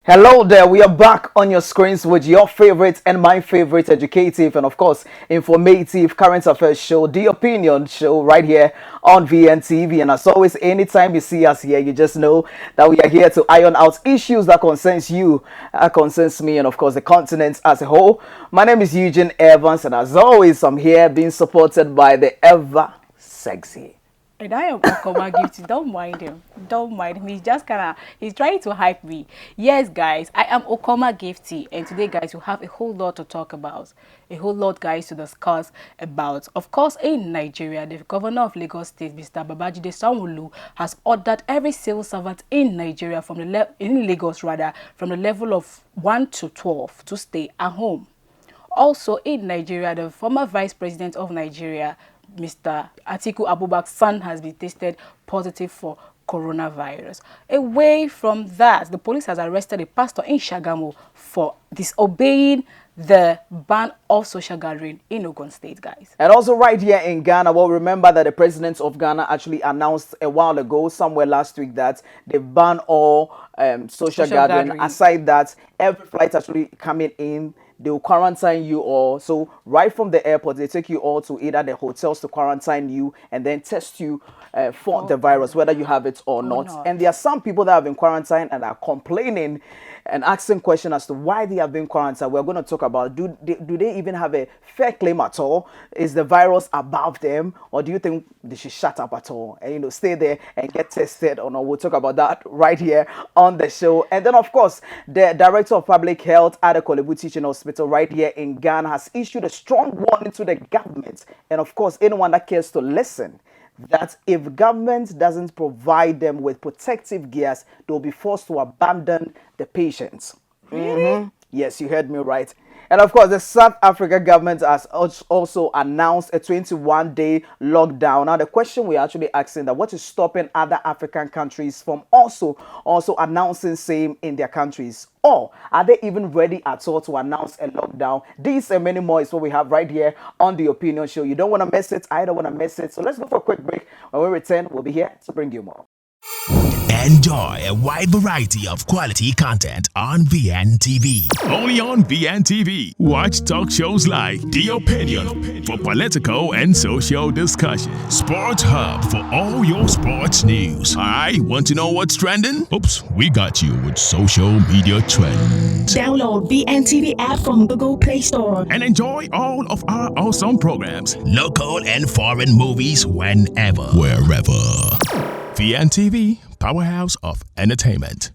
Hello there, we are back on your screens with your favorite and my favorite educative and of course informative current affairs show, The Opinion Show, right here on VNTV. And as always, anytime you see us here, you just know that we are here to iron out issues that concerns you, concerns me, and of course the continent as a whole. My name is Eugene Evans, and as always, I'm here being supported by the ever sexy. And I am Okoma Gifty. Don't mind him. Don't mind him. He's trying to hype me. Yes, guys, I am Okoma Gifty. And today, guys, we have a whole lot to talk about. A whole lot, guys, to discuss about. Of course, in Nigeria, the governor of Lagos State, Mr. Babajide Sanwo-Olu, has ordered every civil servant in Nigeria, in Lagos rather, from the level of 1 to 12 to stay at home. Also in Nigeria, the former vice president of Nigeria, Mr. Atiku Abubakar's son, has been tested positive for coronavirus. Away from that, the police has arrested a pastor in Sagamu for disobeying the ban of social gathering in Ogun State, guys. And also right here in Ghana, well, remember that the president of Ghana actually announced a while ago, somewhere last week, that they ban all social gathering. Aside that, every flight actually coming in, they will quarantine you all. So right from the airport, they take you all to either the hotels to quarantine you and then test you for the virus, whether you have it or not. And there are some people that have been quarantined and are complaining and asking questions as to why they have been quarantined. We're going to talk about, do they even have a fair claim at all? Is the virus above them? Or do you think they should shut up at all and, stay there and get tested or not? We'll talk about that right here on the show. And then, of course, the Director of Public Health at the Korle Teaching Hospital right here in Ghana has issued a strong warning to the government. And, of course, anyone that cares to listen, that if government doesn't provide them with protective gears, they'll be forced to abandon the patients. Really? Yes, you heard me right. And of course, the South Africa government has also announced a 21-day lockdown. Now, the question we're actually asking that what is stopping other African countries from also announcing same in their countries? Or are they even ready at all to announce a lockdown? These and many more is what we have right here on The Opinion Show. You don't want to miss it. I don't want to miss it. So let's go for a quick break. When we return, we'll be here to bring you more. Enjoy a wide variety of quality content on VNTV. Only on VNTV. Watch talk shows like The Opinion for political and social discussion. Sports Hub for all your sports news. I want to know what's trending? Oops, we got you with social media trends. Download VNTV app from Google Play Store and enjoy all of our awesome programs, local and foreign movies whenever, wherever. VNTV, powerhouse of entertainment.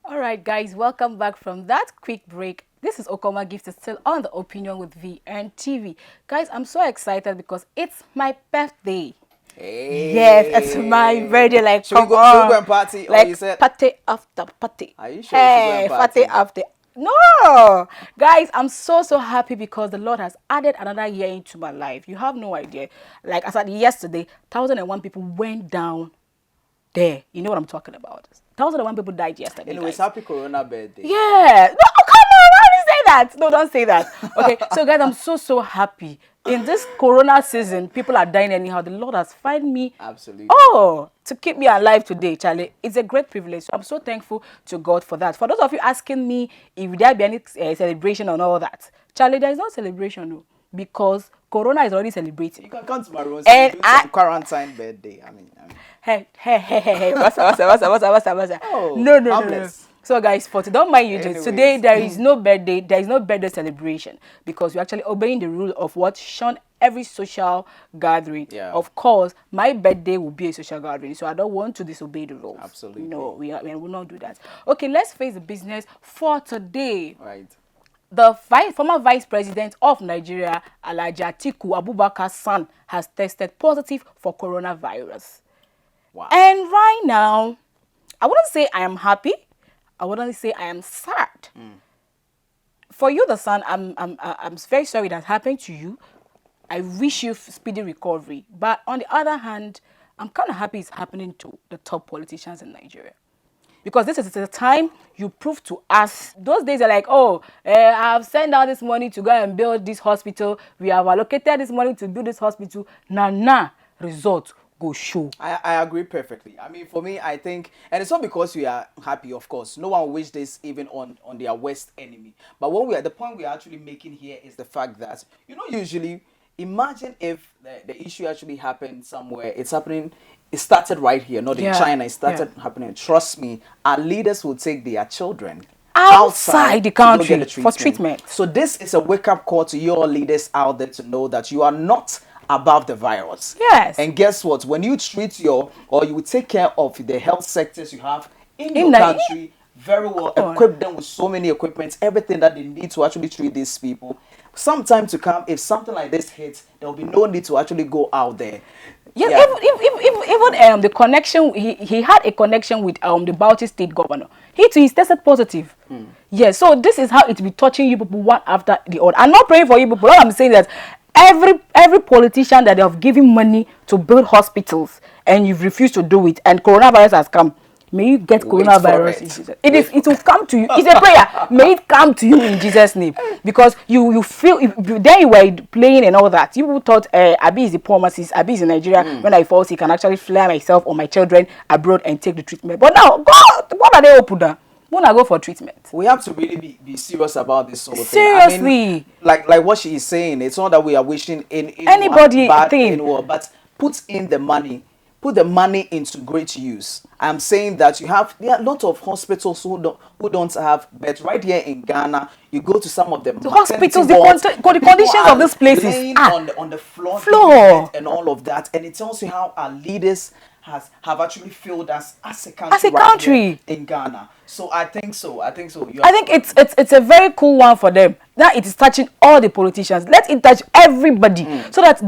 All right, guys, welcome back from that quick break. This is Okoma Gift, still on The Opinion with VNTV. Guys, I'm so excited because it's my birthday. Hey. Yes, it's my birthday. Like, should we go and party? Like, you said party after party. Are you sure? Hey, party after. No, guys, I'm so happy because the Lord has added another year into my life. You have no idea. Like I said yesterday, 1,001 people went down there. You know what I'm talking about? 1,001 people died yesterday. Anyways, happy Corona birthday. Yeah. No, come on. Why do you say that? No, don't say that. Okay, so guys, I'm so happy. In this Corona season, people are dying anyhow. The Lord has found me. Absolutely. Oh, to keep me alive today, Charlie. It's a great privilege. So I'm so thankful to God for that. For those of you asking me if there be any celebration and all that, Charlie, there is no celebration, no, because Corona is already celebrating. You can come to my room and do some quarantine birthday. I mean. Hey. What's up? Oh, No. So guys, don't mind you. Today there is no birthday celebration because we're actually obeying the rule of what shun every social gathering. Yeah. Of course, my birthday will be a social gathering, so I don't want to disobey the rules. Absolutely. No, we will not do that. Okay, let's face the business for today. Right. The former vice president of Nigeria, Alhaji Atiku Abubakar's son, has tested positive for coronavirus. Wow. And right now, I wouldn't say I am happy. I wouldn't say I am sad. For you, the son, I'm very sorry that happened to you. I wish you speedy recovery. But on the other hand, I'm kind of happy it's happening to the top politicians in Nigeria. Because this is the time you prove to us. Those days are like, I've sent out this money to go and build this hospital. We have allocated this money to build this hospital. Nah. Result. go show. I agree perfectly. I mean, for me, I think, and it's not because we are happy, of course. No one wish this even on their worst enemy. But what we are, the point we are actually making here is the fact that, usually, imagine if the issue actually happened somewhere. It's happening. It started right here, not in China. It started happening. Trust me, our leaders will take their children outside the country for treatment. So this is a wake-up call to your leaders out there to know that you are not above the virus. Yes. And guess what? When you treat you take care of the health sectors you have in your country very well, equip them with so many equipments, everything that they need to actually treat these people. Some time to come, if something like this hits, there will be no need to actually go out there. Yes, even the connection, he had a connection with the Bauchi state governor. He too is tested positive. Yes, so this is how it will be touching you people one after the other. I'm not praying for you people. All I'm saying is that every politician that they have given money to build hospitals and you've refused to do it, and coronavirus has come. May you get coronavirus in Jesus. It will come to you. It's a prayer. May it come to you in Jesus' name. Because you feel, then you were playing and all that. You thought Abi is the poor masses, Abi is in Nigeria. When I fall sick, I can actually fly myself or my children abroad and take the treatment. But now, God, what are they open down? When I go for treatment, we have to really be serious about this whole thing. Seriously, I mean, like what she is saying, it's not that we are wishing anybody bad thing, but put in the money. Put the money into great use. I'm saying that there are a lot of hospitals who don't have beds. Right here in Ghana, you go to some of the hospitals, the conditions of these places on the floor and all of that, and it tells you how our leaders have actually failed us as a country in Ghana. So I think so. I think it's a very cool one for them. Now it is touching all the politicians. Let it touch everybody, so that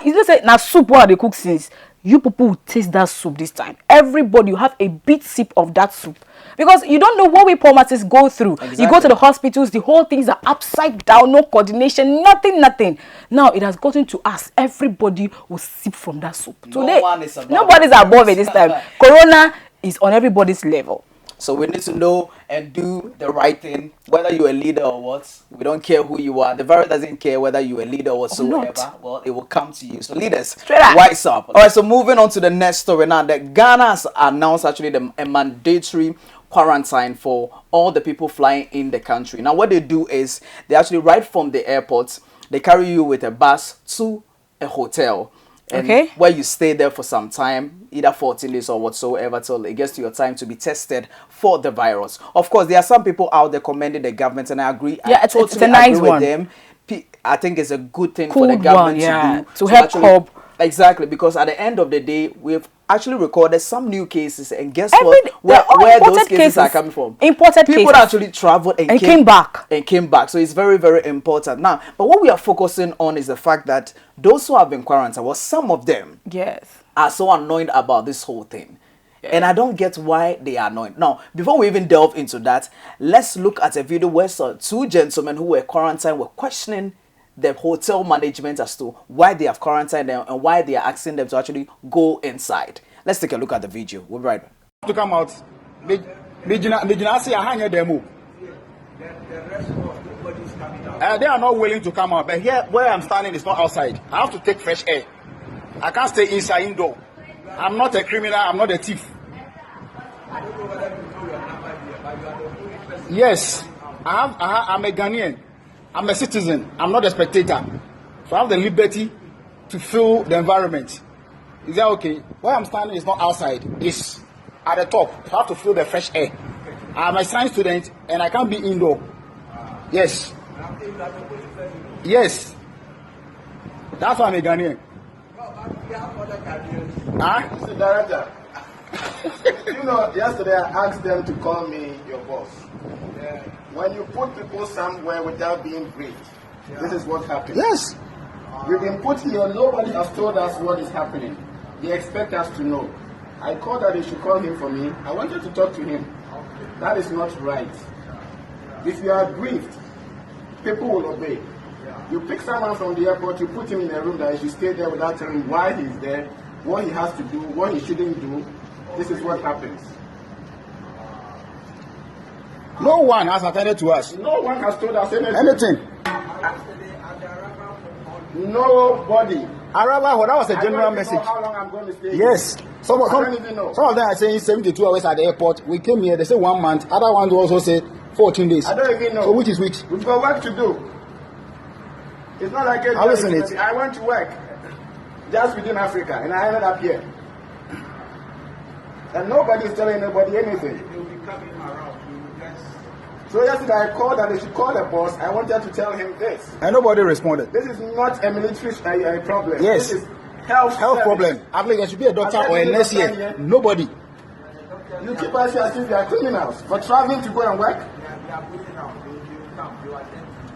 you just say now soup what they cook since. You people will taste that soup this time. Everybody, you have a big sip of that soup. Because you don't know what we poor masses go through. Exactly. You go to the hospitals, the whole things are upside down, no coordination, nothing. Now it has gotten to us. Everybody will sip from that soup. Today, nobody's above it this time. Corona is on everybody's level. So we need to know and do the right thing, whether you're a leader or what. We don't care who you are. The virus doesn't care whether you're a leader or whatsoever. Well, it will come to you. So leaders, wise up. All right, so moving on to the next story now. That Ghana has announced actually a mandatory quarantine for all the people flying in the country. Now what they do is they actually, right from the airport, they carry you with a bus to a hotel. And where you stay there for some time, either 14 days or whatsoever, till it gets to your time to be tested for the virus. Of course, there are some people out there commending the government, and I agree. Yeah, I totally it's a nice agree one. with them. I think it's a good thing for the government to do. To help cope. Exactly, because at the end of the day, we've actually recorded some new cases, and guess what? Where those cases are coming from? Imported people cases. Actually traveled and came back. So it's very, very important. Now, but what we are focusing on is the fact that those who have been quarantined, well, some of them are so annoyed about this whole thing. And I don't get why they are annoyed. Now, before we even delve into that, let's look at a video where two gentlemen who were quarantined were questioning the hotel management as to why they have quarantined them and why they are asking them to actually go inside. Let's take a look at the video. We'll be right back. To come out, they are not willing to come out, but here where I'm standing is not outside. I have to take fresh air. I can't stay inside indoor. I'm not a criminal, I'm not a thief. Yes, I'm a Ghanaian. I'm a citizen. I'm not a spectator. So I have the liberty to feel the environment. Is that okay? Where I'm standing is not outside. It's at the top. So I have to feel the fresh air. I'm a science student and I can't be indoor. Yes. Yes. That's why I'm a Ghanaian. Huh? Mr. Director, yesterday I asked them to call me your boss. Yeah. When you put people somewhere without being briefed, this is what happens. Yes. We've been put here, nobody has told us what is happening. They expect us to know. I called that they should call him for me. I wanted to talk to him. That is not right. If you are briefed, people will obey. You pick someone from the airport, you put him in a room that he should stay there without telling him why he's there, what he has to do, what he shouldn't do. This is what happens. No one has attended to us. No one has told us anything. Nobody Arrival, that was a general message. How long I'm going to stay? Yes. Some of them are saying 72 hours at the airport. We came here, they say 1 month. Other ones also say 14 days. I don't even know. So which is which? We've got work to do. It's not like I went to work just within Africa and I ended up here. And nobody is telling anybody anything. They will be coming around. So yesterday I called that they should call the boss. I wanted to tell him this. And nobody responded. This is not a military problem. Yes. This is health problem. I believe there should be a doctor or a nurse here. Nobody. You keep asking as if you are criminals for traveling to go and work.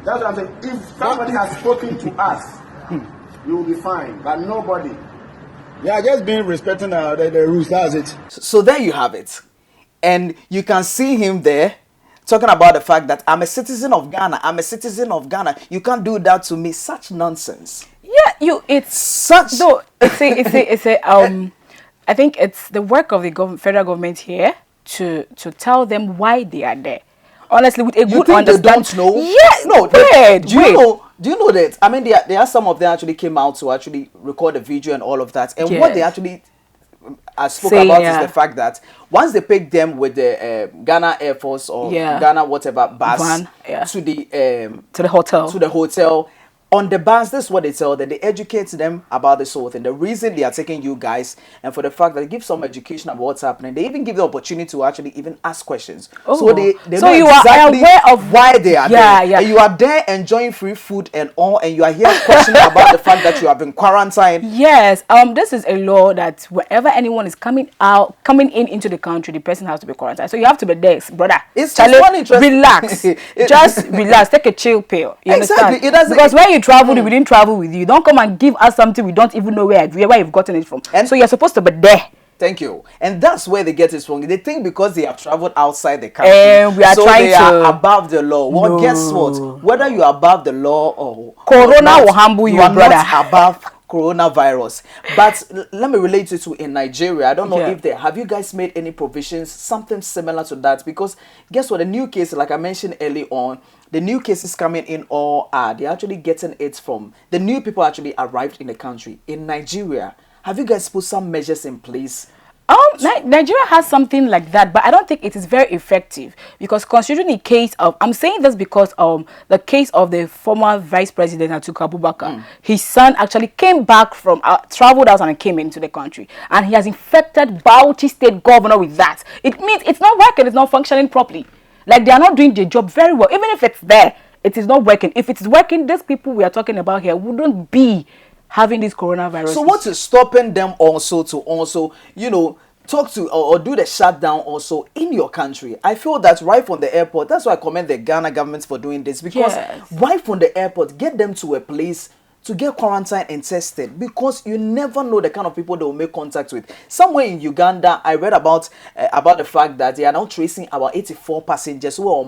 That's what I'm saying. If somebody has spoken to us, we will be fine. But nobody. Yeah, just being respecting the rules. That's it. So there you have it. And you can see him there talking about the fact that I'm a citizen of Ghana. I'm a citizen of Ghana. You can't do that to me. Such nonsense. Yeah, it's such. No, it's a I think it's the work of the federal government here to tell them why they are there. Honestly, with a good understanding. They don't know? Yes. No. Do you know that? I mean, there are some of them actually came out to actually record the video and all of that. And what they actually spoke about is the fact that once they pick them with the Ghana Air Force or Ghana whatever bus to the hotel. On the bus, this is what they tell them. They educate them about this whole thing. The reason they are taking you guys, and for the fact that they give some education about what's happening. They even give the opportunity to actually even ask questions. Oh. So they know you exactly are aware of why they are there. Yeah. And you are there enjoying free food and all, and you are here questioning about the fact that you have been quarantined. Yes. This is a law that wherever anyone is coming into the country, the person has to be quarantined. So you have to be there, brother. It's just one interesting. Relax. Just relax. Take a chill pill. You understand? Because when you travel, we didn't travel with you. Don't come and give us something we don't even know where you've gotten it from. And so you're supposed to be there. Thank you. And that's where they get it wrong. They think because they have traveled outside the country, we are they are above the law. Well, guess what? Whether you are above the law or Corona will humble you, brother. Not above coronavirus. But let me relate it to in Nigeria. I don't know if have you guys made any provisions, something similar to that? Because guess what? The new case, like I mentioned early on, the new cases coming in they're actually getting it from the new people actually arrived in the country. In Nigeria, have you guys put some measures in place? Nigeria has something like that, but I don't think it is very effective because considering the case of, I'm saying this because the case of the former Vice President Atiku Abubakar, his son actually came back from traveled out and came into the country, and he has infected Bauchi State Governor with that. It means it's not working, it's not functioning properly. Like they are not doing the job very well. Even if it's there, it is not working. If it is working, these people we are talking about here wouldn't be having this coronavirus. So what is stopping them also to talk to or do the shutdown also in your country? I feel that right from the airport, that's why I commend the Ghana government for doing this, because right from the airport, get them to a place to get quarantined and tested, because you never know the kind of people they will make contact with. Somewhere in Uganda, I read about the fact that they are now tracing about 84 passengers who are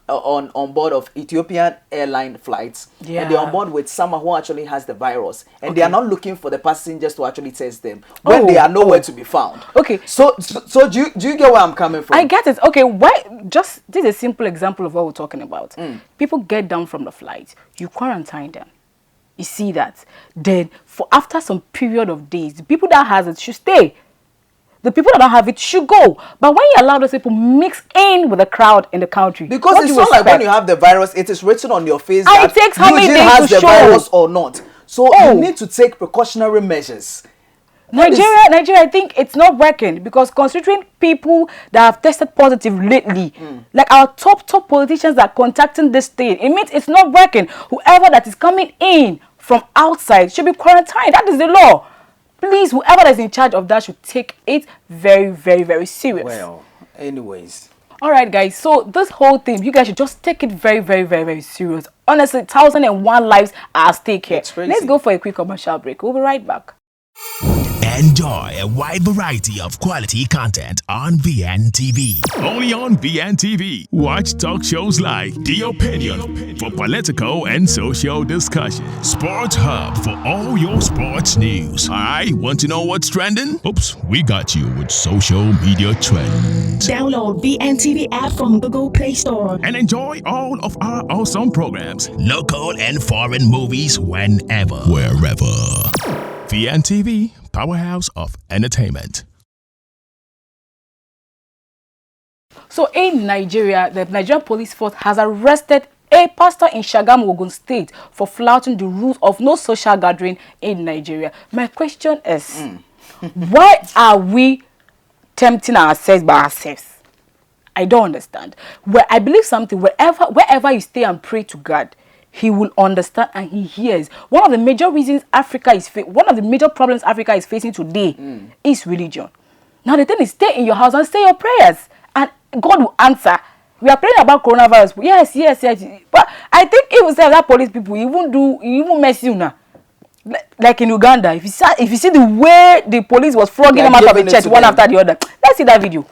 on board of Ethiopian airline flights, and they're on board with someone who actually has the virus, and they are not looking for the passengers to actually test them when they are nowhere to be found. Okay, so do you get where I'm coming from? I get it. Okay, this is a simple example of what we're talking about. People get down from the flight, you quarantine them. You see that? Then after some period of days, the people that has it should stay. The people that don't have it should go. But when you allow those people mix in with the crowd in the country, because it's not like when you have the virus, it is written on your face that it takes how many days has to the show virus or not. So you need to take precautionary measures. Nigeria, I think it's not working, because considering people that have tested positive lately, like our top politicians are contacting this thing, it means it's not working. Whoever that is coming in from outside should be quarantined. That is the law. Please, whoever is in charge of that should take it very, very, very serious. Well, anyways. All right, guys. So this whole thing, you guys should just take it very, very, very, very serious. Honestly, 1,001 lives are at stake here. Let's go for a quick commercial break. We'll be right back. Enjoy a wide variety of quality content on VNTV. Only on VNTV. Watch talk shows like The Opinion for political and social discussion. Sports Hub for all your sports news. I want to know what's trending? Oops, we got you with social media trends. Download VNTV app from Google Play Store. And enjoy all of our awesome programs, local and foreign movies whenever, wherever. VNTV, powerhouse of entertainment. So in Nigeria, the Nigerian police force has arrested a pastor in Sagamu, Ogun State for flouting the rules of no social gathering in Nigeria. My question is, why are we tempting ourselves by ourselves? I don't understand. Well, I believe something, wherever you stay and pray to God, He will understand and He hears. One of the major reasons one of the major problems Africa is facing today is religion. Now the thing is, stay in your house and say your prayers, and God will answer. We are praying about coronavirus. Yes. But I think even say that police people even mess you now. Like in Uganda, if you see the way the police was flogging them out of the church one after the other, let's see that video.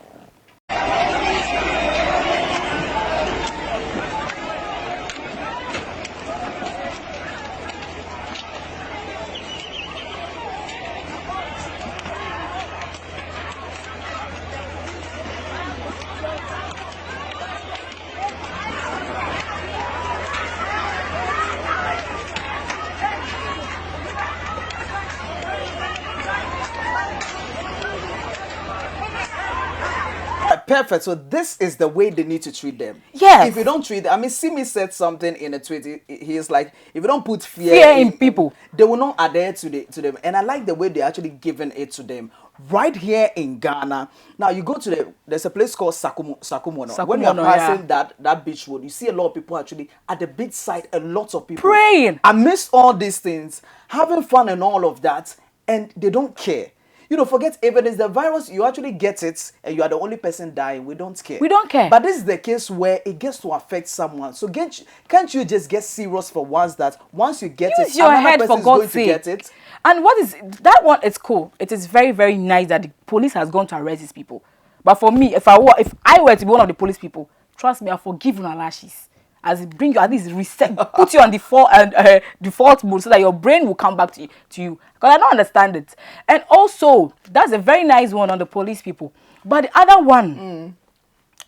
Perfect. So this is the way they need to treat them. Yes. If you don't treat them, I mean, Simi said something in a tweet. He is like, if you don't put fear in people, they will not adhere to them. And I like the way they're actually giving it to them right here in Ghana. Now you go to there's a place called Sagamu. When you're passing that beach road, you see a lot of people actually at the beach side. A lot of people praying amidst all these things, having fun and all of that, and they don't care. You know, forget evidence. The virus, you actually get it, and you are the only person dying. We don't care. We don't care. But this is the case where it gets to affect someone. So can't you just get serious for once that once you get use it, your another head person for is God's going sake. to get it? And what is that one? It's cool. It is very, very nice that the police has gone to arrest these people. But for me, if I were to be one of the police people, trust me, I'll forgive you lashes. As it bring you at least reset, put you on default mode so that your brain will come back to you. Because I don't understand it. And also, that's a very nice one on the police people. But the other one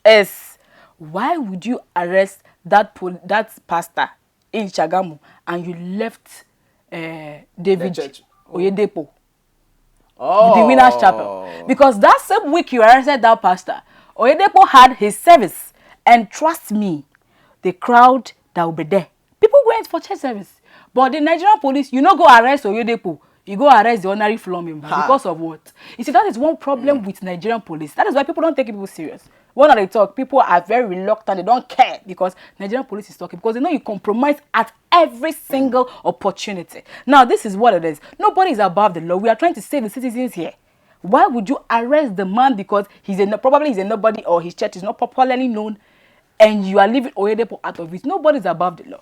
is, why would you arrest that pastor in Sagamu and you left David Oyedepo, the Winners Chapel? Because that same week you arrested that pastor, Oyedepo had his service, and trust me, the crowd that will be there, people went for church service. But the Nigerian police, you not go arrest Oyedepo, you go arrest the ordinary floor member. Because of what? You see, that is one problem with Nigerian police. That is why people don't take people serious. When they talk, people are very reluctant. They don't care because Nigerian police is talking, because they know you compromise at every single opportunity. Now, this is what it is. Nobody is above the law. We are trying to save the citizens here. Why would you arrest the man because probably he's a nobody or his church is not popularly known, and you are leaving Oyedepo out of it? Nobody is above the law.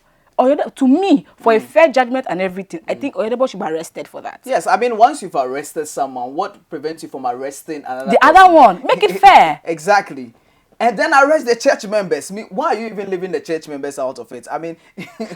To me, for a fair judgment and everything, I think Oyedepo should be arrested for that. Yes, I mean, once you've arrested someone, what prevents you from arresting another person? Other one? Make it fair. Exactly. And then arrest the church members. Why are you even leaving the church members out of it? I mean...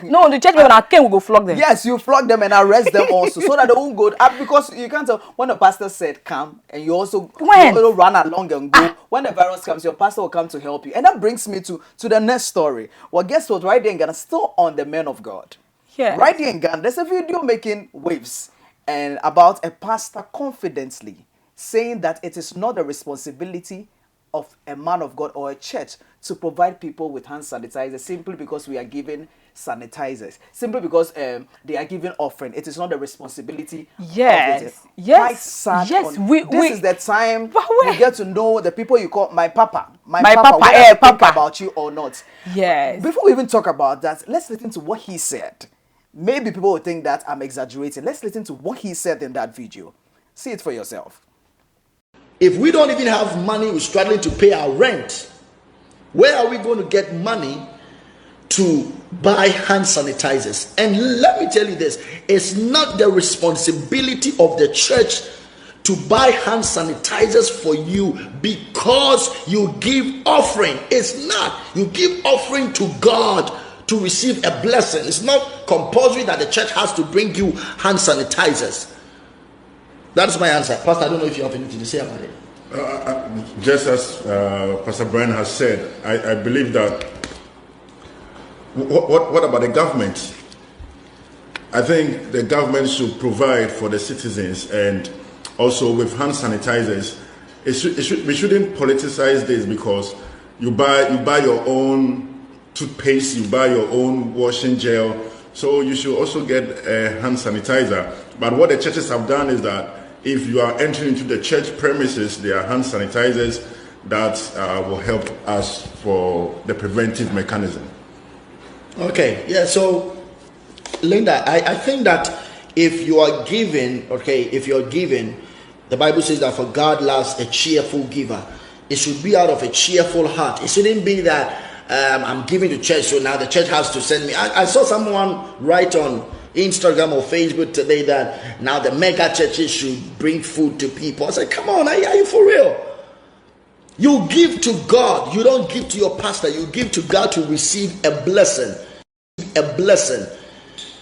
no, the church members will go flog them. Yes, you flog them and arrest them also, so that they won't go... Because you can't tell, when the pastor said come, and you also run along and go, when the virus comes, your pastor will come to help you. And that brings me to the next story. Well, guess what? Right there in Ghana, still on the men of God. Yeah. Right there in Ghana, there's a video making waves and about a pastor confidently saying that it is not the responsibility of a man of God or a church to provide people with hand sanitizers simply because we are giving sanitizers, simply because they are giving offering. It is not the responsibility of it. Yes. This is the time you get to know the people you call my papa, papa, whether think about you or not. Yes. Before we even talk about that, let's listen to what he said. Maybe people will think that I'm exaggerating. Let's listen to what he said in that video. See it for yourself. If we don't even have money, we're struggling to pay our rent. Where are we going to get money to buy hand sanitizers. And let me tell you this, it's not the responsibility of the church to buy hand sanitizers for you because you give offering. It's not. You give offering to God to receive a blessing. It's not compulsory that the church has to bring you hand sanitizers. That's my answer. Pastor, I don't know if you have anything to say about it. Just as Pastor Brian has said, I believe that what about the government? I think the government should provide for the citizens, and also with hand sanitizers. We shouldn't politicize this, because you buy your own toothpaste, you buy your own washing gel, so you should also get a hand sanitizer. But what the churches have done is that if you are entering into the church premises, there are hand sanitizers that will help us for the preventive mechanism. Okay, yeah, so Linda, I think that if you are giving, the Bible says that for God loves a cheerful giver. It should be out of a cheerful heart. It shouldn't be that I'm giving to church, so now the church has to send me. I saw someone write on Instagram or Facebook today that now the mega churches should bring food to people. I said, come on, are you for real? You give to God. You don't give to your pastor. You give to God to receive a blessing. A blessing.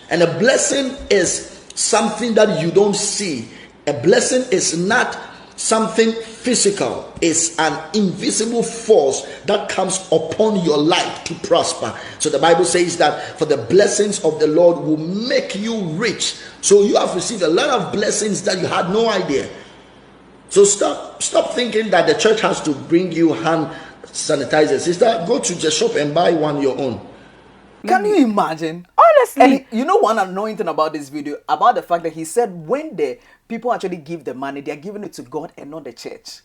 And a blessing is something that you don't see. A blessing is not something physical. It's an invisible force that comes upon your life to prosper. So the Bible says that for the blessings of the Lord will make you rich. So you have received a lot of blessings that you had no idea. So stop thinking that the church has to bring you hand sanitizers. Sister, go to the shop and buy one your own. Can you imagine? Honestly. And you know one annoying thing about this video, about the fact that he said when the people actually give the money, they're giving it to God and not the church.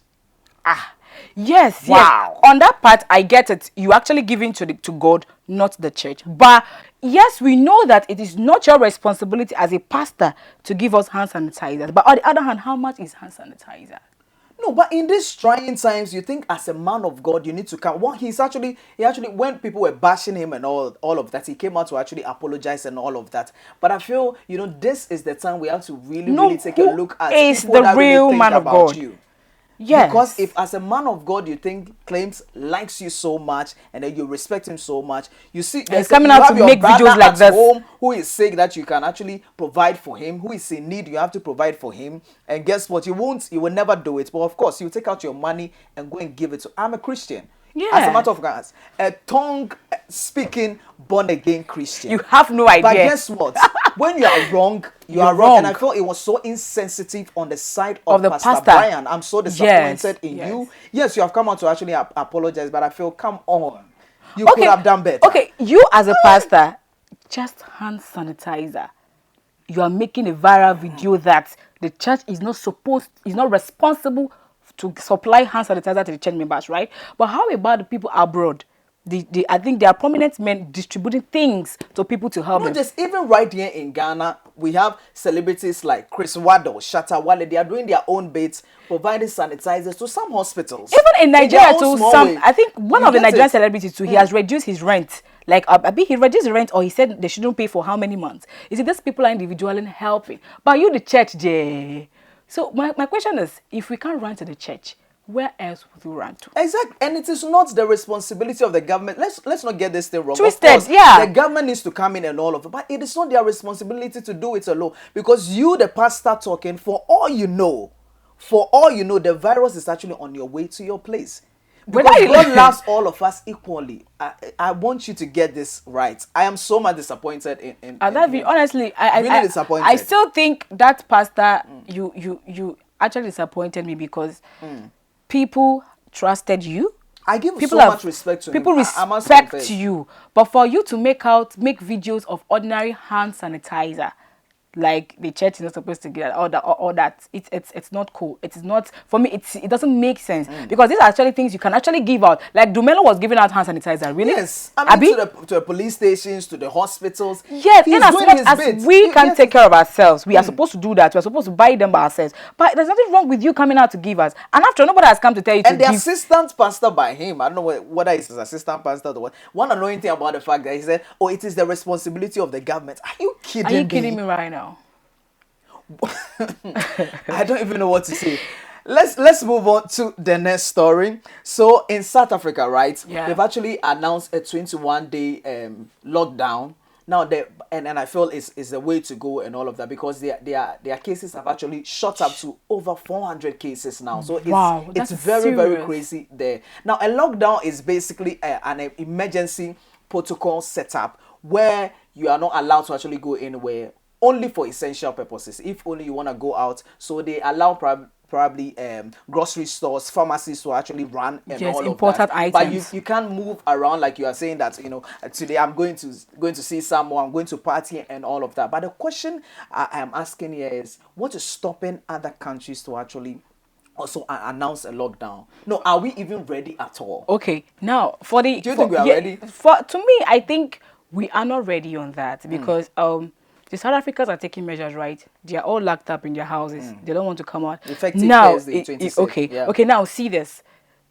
Yes, Wow. yes. On that part, I get it. You actually giving to God, not the church. But yes, we know that it is not your responsibility as a pastor to give us hand sanitizers. But on the other hand, how much is hand sanitizer? No, but in these trying times, you think as a man of God, you need to come. Well, he actually, when people were bashing him and all of that, he came out to actually apologize and all of that. But I feel, this is the time we have to really take a look at is people the that real really think man of about God. you. Yes. Because if as a man of God you claims likes you so much and then you respect him so much, you see he's coming out to make videos like this, home who is sick that you can actually provide for him, who is in need you have to provide for him, and guess what, you will never do it, but of course you take out your money and go and give it to. I'm a Christian. Yeah. As a matter of fact, a tongue-speaking, born-again Christian. You have no idea. But guess what? When you are wrong, you are wrong. And I felt it was so insensitive on the side of the Pastor Brian. I'm so disappointed in you. Yes, you have come out to actually apologize, but I feel, come on. You could have done better. Okay, you as a pastor, just hand sanitizer. You are making a viral video that the church is not responsible to supply hand sanitizer to the church members, right? But how about the people abroad? I think there are prominent men distributing things to people to help them. Just even right here in Ghana, we have celebrities like Chris Wado, Shatta Wale. They are doing their own bits, providing sanitizers to some hospitals. Even in Nigeria too, I think one of the Nigerian celebrities too, he has reduced his rent. Like, he reduced the rent, or he said they shouldn't pay for how many months. You see, these people are individually helping. But you, the church, Jay. So my question is, if we can't run to the church, where else would we run to? Exactly, and it is not the responsibility of the government. Let's not get this thing wrong. Twisted, of course, yeah. The government needs to come in and all of it, but it is not their responsibility to do it alone. Because you, the pastor, talking, for all you know, the virus is actually on your way to your place. Because God loves all of us equally. I want you to get this right. I am so much disappointed in honestly, I really disappointed. I still think that pastor, you actually disappointed me because people trusted you. I give so much respect to people him. Respect you, but for you to make videos of ordinary hand sanitizer, like the church is not supposed to get all that. It's not cool. It is not for me. It doesn't make sense because these are actually things you can actually give out. Like Dumelo was giving out hand sanitizer. Really? Yes, I mean to the police stations, to the hospitals. Yes, he's in as doing much his as bit. we can take care of ourselves, we are supposed to do that. We are supposed to buy them by ourselves. But there's nothing wrong with you coming out to give us. And after nobody has come to tell you And to the give. assistant pastor by him, I don't know whether it's his assistant pastor or what. One annoying thing about the fact that he said, "Oh, it is the responsibility of the government." Are you kidding me? Are you kidding me right now? I don't even know what to say. Let's move on to the next story. So in South Africa, right? Yeah. They've actually announced a 21-day lockdown. Now and I feel is the way to go and all of that because their cases have actually shot up to over 400 cases now. So it's very very crazy there. Now a lockdown is basically an emergency protocol setup where you are not allowed to actually go anywhere, only for essential purposes. If only you want to go out, so they allow probably grocery stores, pharmacies to actually run and all of important that. items. But you can't move around like you are saying that, you know, today I'm going to see someone, I'm going to party and all of that. But the question I am asking here is, what is stopping other countries to actually also announce a lockdown? No, are we even ready at all? Okay, now do you think we are ready? To me, I think we are not ready on that because the South Africans are taking measures, right? They are all locked up in their houses. They don't want to come out. Effective now, Thursday, 26th. Okay. Now see this.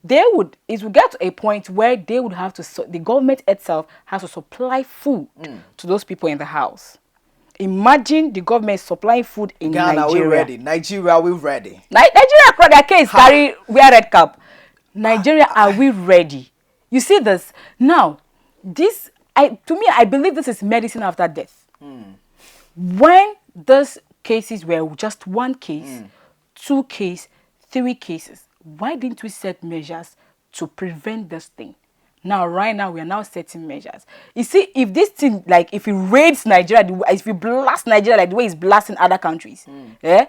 It would get to a point where they would have to. The government itself has to supply food to those people in the house. Imagine the government supplying food in Ghana, Nigeria. we ready. Nigeria, we ready. Nigeria, across their case, carry wear red cap. Nigeria, are we ready? You see this now? To me, I believe this is medicine after death. When those cases were just one case, 2 cases, 3 cases, why didn't we set measures to prevent this thing? Now, right now, we are now setting measures. You see, if this thing, like, if it raids Nigeria, if we blast Nigeria like the way it's blasting other countries, the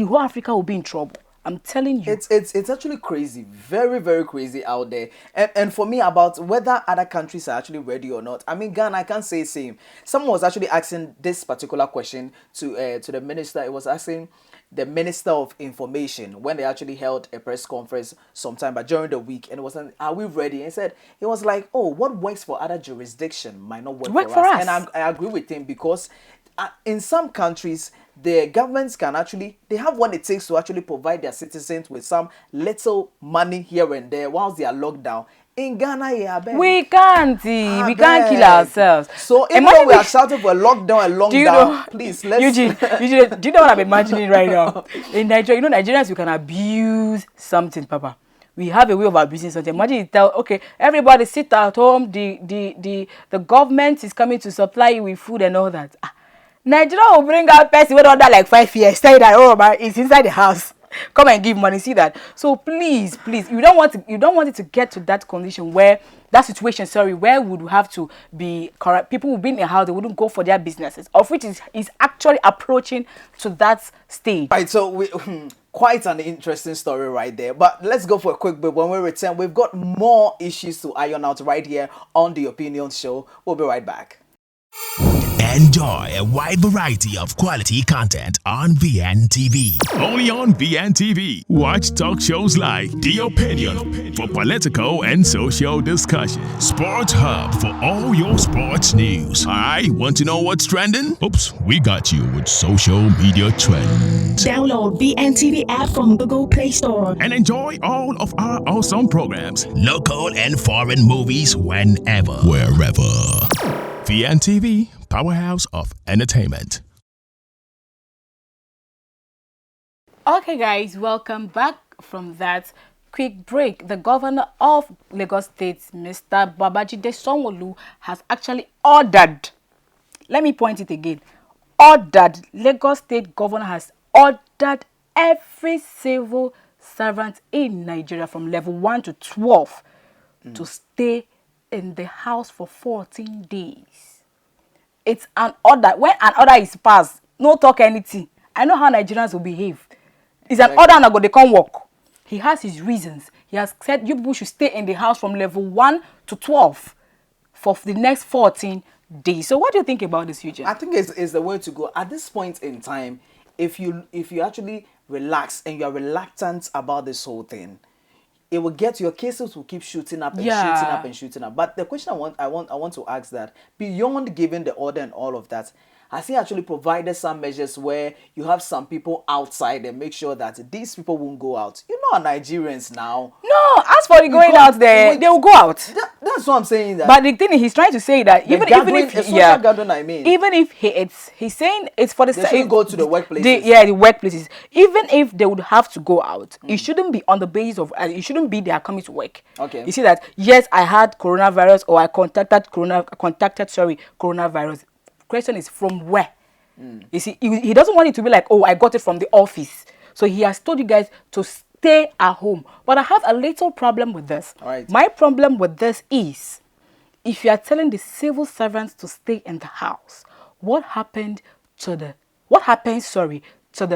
whole Africa will be in trouble. I'm telling you. It's actually crazy. Very, very crazy out there. And for me, about whether other countries are actually ready or not, I mean, Ghana, I can't say same. Someone was actually asking this particular question to the minister. It was asking the Minister of Information when they actually held a press conference sometime but during the week, and it was are we ready? And he said, he was like, oh, what works for other jurisdiction might not work for us. And I agree with him because in some countries, the governments can actually, they have what it takes to actually provide their citizens with some little money here and there whilst they are locked down. In Ghana, we can't kill ourselves. So even though we are shouting for a lockdown, please let's. Eugene, do you know what I'm imagining right now? In Nigeria, Nigerians, you can abuse something, Papa. We have a way of abusing something. Imagine you tell, okay, everybody sit at home. The government is coming to supply you with food and all that. Nigeria will bring out person who under like 5 years, say that, oh man, it's inside the house. Come and give money. See that. So please, you don't want it to get to that condition where that situation. Where would have to be correct? People would be in a house, they wouldn't go for their businesses, of which is actually approaching to that stage. Right. So we quite an interesting story right there. But let's go for a quick break. When we return, we've got more issues to iron out right here on the Opinion Show. We'll be right back. Enjoy a wide variety of quality content on VNTV. Only on VNTV. Watch talk shows like The Opinion for political and social discussion. Sports Hub for all your sports news. I want to know what's trending? Oops, we got you with social media trends. Download VNTV app from Google Play Store. And enjoy all of our awesome programs, local and foreign movies whenever, wherever. VNTV, powerhouse of entertainment. Okay, guys, welcome back from that quick break. The governor of Lagos State, Mr. Babajide Sanwo-Olu, has actually ordered, let me point it again, Lagos State governor has ordered every civil servant in Nigeria from level 1 to 12 to stay in the house for 14 days. It's an order. When an order is passed, no talk anything. I know how Nigerians will behave. It's an order and they can't work. He has his reasons. He has said you people should stay in the house from level 1 to 12 for the next 14 days. So what do you think about this, Eugene? I think it's the way to go at this point in time. If you actually relax and you are reluctant about this whole thing, it will get your cases will keep shooting up and shooting up and shooting up. But the question I want to ask that, beyond giving the order and all of that, has he actually provided some measures where you have some people outside and make sure that these people won't go out? You know, Nigerians now. No, as for the going out there, they will go out. That's what I'm saying. That but the thing is, he's trying to say that even if gathering, I mean, even if he's saying it's for the they shouldn't go to the workplaces. The workplaces. Even if they would have to go out, it shouldn't be on the basis of it shouldn't be they are coming to work. Okay. You see that? Yes, I had coronavirus or I contacted coronavirus. Question is from where? You see, he doesn't want it to be like, oh, I got it from the office. So he has told you guys to stay at home. But I have a little problem with this. All right. My problem with this is, if you are telling the civil servants to stay in the house, what happens to the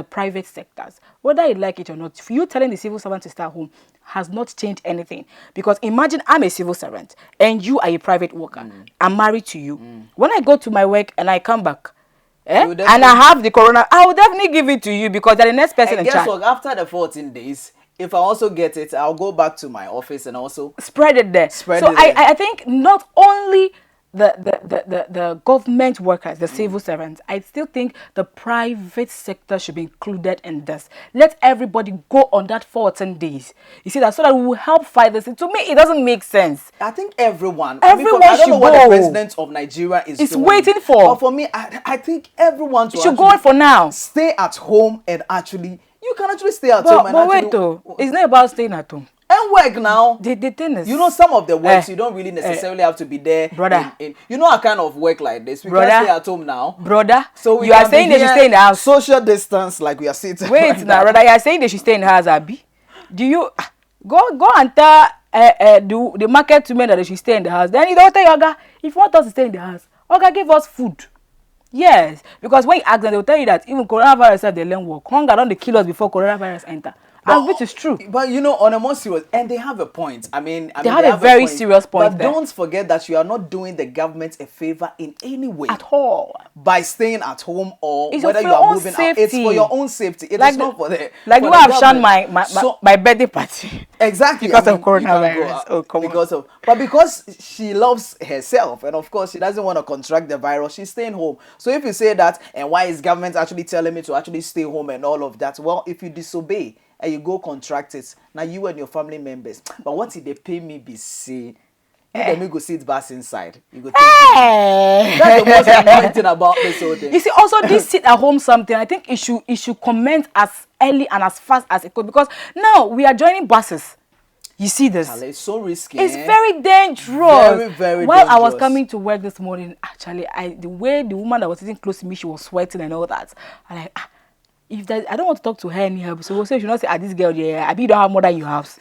private sectors? Whether you like it or not, you telling the civil servant to stay at home has not changed anything. Because imagine I'm a civil servant and you are a private worker. I'm married to you. When I go to my work and I come back, and I have the corona, I will definitely give it to you because they're the next person in charge. Guess what? After the 14 days, if I also get it, I'll go back to my office and also spread it there. I think not only the government workers, the civil servants, I still think the private sector should be included in this. Let everybody go on that 14 days. You see that, so that we will help fight this. To me, it doesn't make sense. I think everyone should I don't know what go. the president of Nigeria is waiting for. But for me, I think everyone should go for now. Stay at home and actually, you can actually stay at home. But wait though, it's not about staying at home. And work now. The thing is, you know, some of the works you don't really necessarily have to be there. Brother. You know, a kind of work like this. We can stay at home now. Brother. So you are saying they should stay in the house. Social distance, like we are sitting. Wait now, brother. You are saying they should stay in the house, Abi? Do you go and tell the market women that they should stay in the house? Then you don't tell Oga, if you want us to stay in the house, Oga, give us food. Yes, because when you ask them, they will tell you that even coronavirus they learn work. Hunger don't kill us before coronavirus enter. And which is true. But you know, on a more serious, and they have a point. I mean they have a very serious point. But don't forget that you are not doing the government a favor in any way at all by staying at home or it's whether you are moving out. It's for your own safety. It is not for the you have shunned my birthday party. Exactly, because of coronavirus. Because she loves herself, and of course she doesn't want to contract the virus, she's staying home. So if you say that, and why is government actually telling me to actually stay home and all of that? Well, if you disobey and you go contract it, now you and your family members. But what if they pay me BC? Let me go sit back inside. You go that's the most annoying thing about this whole thing. You see, also this sit at home something, I think it should comment as early and as fast as it could, because now we are joining buses. You see this? It's so risky. It's very dangerous. Very, very While dangerous. I was coming to work this morning, actually, the way the woman that was sitting close to me, she was sweating and all that. I'm like, if that, I don't want to talk to her anyhow. So we'll say, you know, say, this girl, yeah, I be don't have more than you have.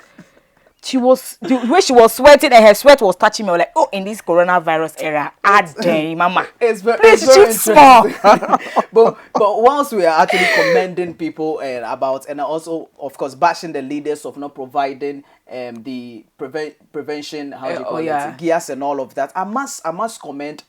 She was, the way she was sweating and her sweat was touching me. I was like, oh, in this coronavirus era, dang, mama. Please shoot small. but once we are actually commending people about, and also, of course, bashing the leaders of not providing the prevention, gears and all of that, I must comment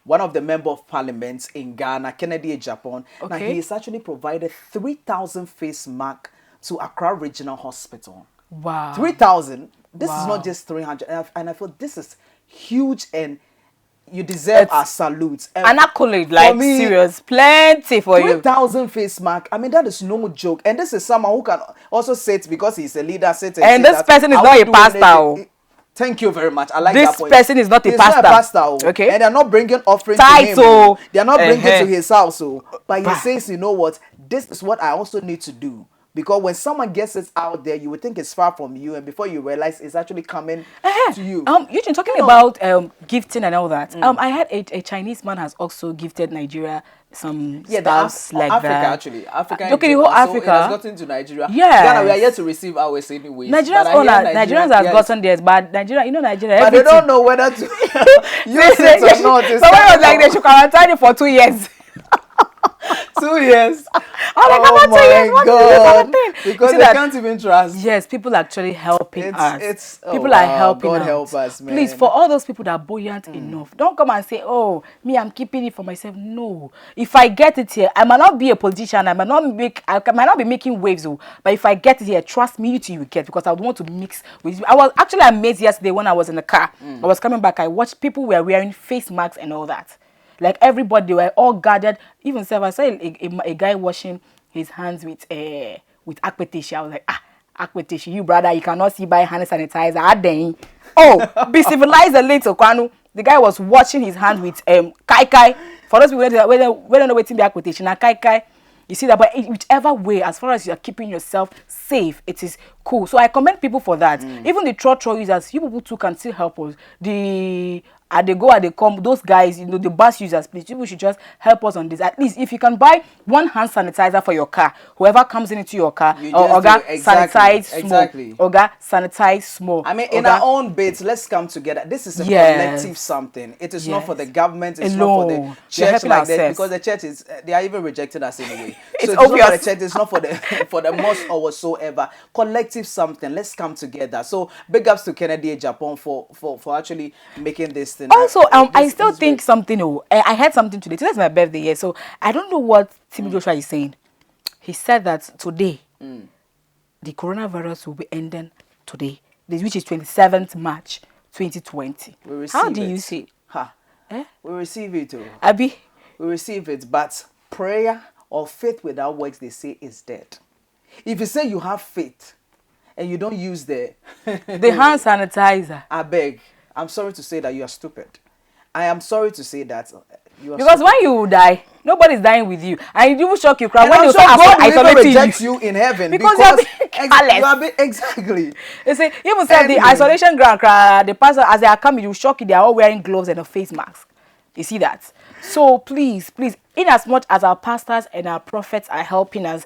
one of the member of parliament in Ghana, Kennedy Japan. Okay. Now, he has actually provided 3,000 face masks to Accra Regional Hospital. Wow. 3,000. This is not just 300. And I feel this is huge, and you deserve our salute. An accolade, like me, serious. Plenty for 3,000 face masks. I mean, that is no joke. And this is someone who can also say it because he's a leader. And this person is not a pastor. Thank you very much. I like this that point. This person is not a pastor. Not a pastor. Okay. And they're not bringing offering to him. They're not bringing to his house. But he says, you know what? This is what I also need to do. Because when someone gets it out there, you would think it's far from you, and before you realize it's actually coming to you. You've been talking about gifting and all that. I heard a Chinese man has also gifted Nigeria some stuff like Africa, that. Actually, Africa. Okay, the whole Africa. So it has gotten to Nigeria. Yeah. Ghana, we are yet to receive ours anyway. Nigerians have gotten theirs, but Nigeria, you know Nigeria. But they don't know whether to use it or not. Someone was like, they should quarantine it for 2 years. 2 years. I'm like, Oh about 2 years. my What God. is this? Because they can't even trust. Yes, people are actually helping us. People Are helping God us. help us, man. Please, for all those people that are buoyant enough, don't come and say, oh, me, I'm keeping it for myself. No. If I get it here, I might not be a politician. I might not be making waves. But if I get it here, trust me, you will get, because I would want to mix with you. I was actually amazed yesterday when I was in the car. I was coming back. I watched people were wearing face masks and all that. Like everybody, they were all gathered. Even I saw a guy washing his hands with akpetishi. I was like, akpetishi, you brother, you cannot see by hand sanitizer. Oh, be civilized a little, Kwanu. The guy was washing his hands with kai kai. For those people who don't know what in the akpetishi, na kai kai. You see that, but whichever way, as far as you are keeping yourself safe, it is cool. So I commend people for that. Even the trotro users, you people too can still help us. They come, those guys, the bus users, please, people should just help us on this. At least if you can buy one hand sanitizer for your car, whoever comes into your car, sanitize small. Sanitize small. I mean, in our own bits, let's come together. This is a collective something. It is not for the government. It's not for the church like that, because the church they are even rejecting us anyway. So it's obvious. Not for the church. It's not for the for the mosque or whatsoever. Collective something. Let's come together. So big ups to Kennedy Japan for actually making this thing. Also, I still think something. I heard something today. Today's my birthday, yeah. So I don't know what Timmy Joshua is saying. He said that today, the coronavirus will be ending today, which is 27th March 2020. How do you see it? We receive it, Abby. We receive it, but prayer or faith without works, they say, is dead. If you say you have faith and you don't use the hand sanitizer, I beg. I'm sorry to say that you are stupid. I am sorry to say that you are because stupid. when you die, nobody's dying with you, and you will shock you. And when I'm you sure God will even reject you in heaven because you are being exactly. They say even said the isolation ground, the pastor as they are coming, you shock you. They are all wearing gloves and a face mask. You see that? So please, in as much as our pastors and our prophets are helping us,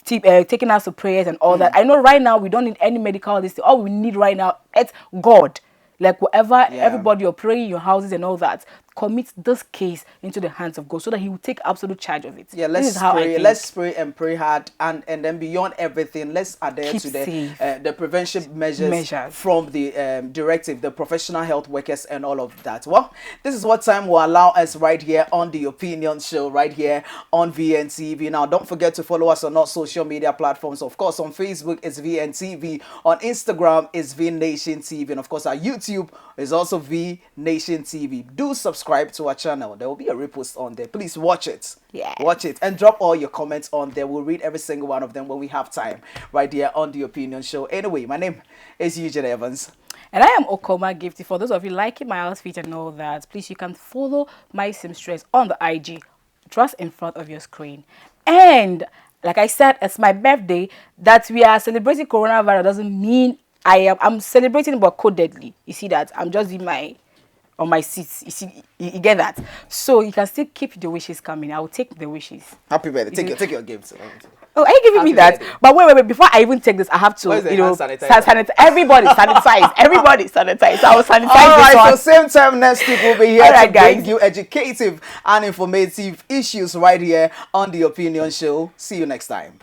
taking us to prayers and all that, I know right now we don't need any medical list. All we need right now is God. Like whatever, everybody you're praying in your houses and all that, commit this case into the hands of God so that He will take absolute charge of it. Yeah, let's pray. Let's pray and pray hard, and then beyond everything, let's adhere to the prevention measures from the directive, the professional health workers and all of that. Well, this is what time will allow us right here on the Opinion Show, right here on VNTV. Now, don't forget to follow us on all social media platforms. Of course, on Facebook it's VNTV, on Instagram it's V Nation TV, and of course our YouTube is also V Nation TV. Do subscribe to our channel. There will be a repost on there. Please watch it. Watch it and drop all your comments on there. We'll read every single one of them when we have time right here on the Opinion Show. Anyway, my name is Eugene Evans. And I am Okoma Gifty. For those of you liking my outfit and all that, please, you can follow my seamstress on the IG, just in front of your screen. And like I said, it's my birthday. That we are celebrating coronavirus doesn't mean I'm celebrating, but codedly. You see that? I'm just in on my seats. You see, you get that? So you can still keep the wishes coming. I will take the wishes. Happy birthday. Take your gifts. Oh, are you giving me that? Birthday. But wait. Before I even take this, I have to, sanitize. Everybody sanitize. Everybody sanitize. I will sanitize. All right. So same time next week we'll be here to bring you educative and informative issues right here on the Opinion Show. See you next time.